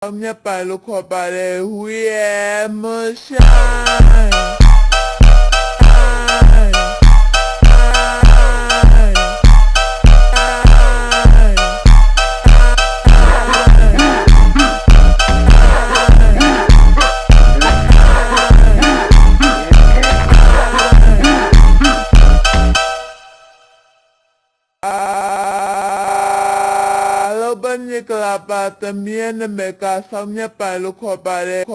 ဆောင်မြတ်ပိုင်လို့ခေါ်ပါတယ် We are motion Banya kelapa temian mereka samnya palu kopare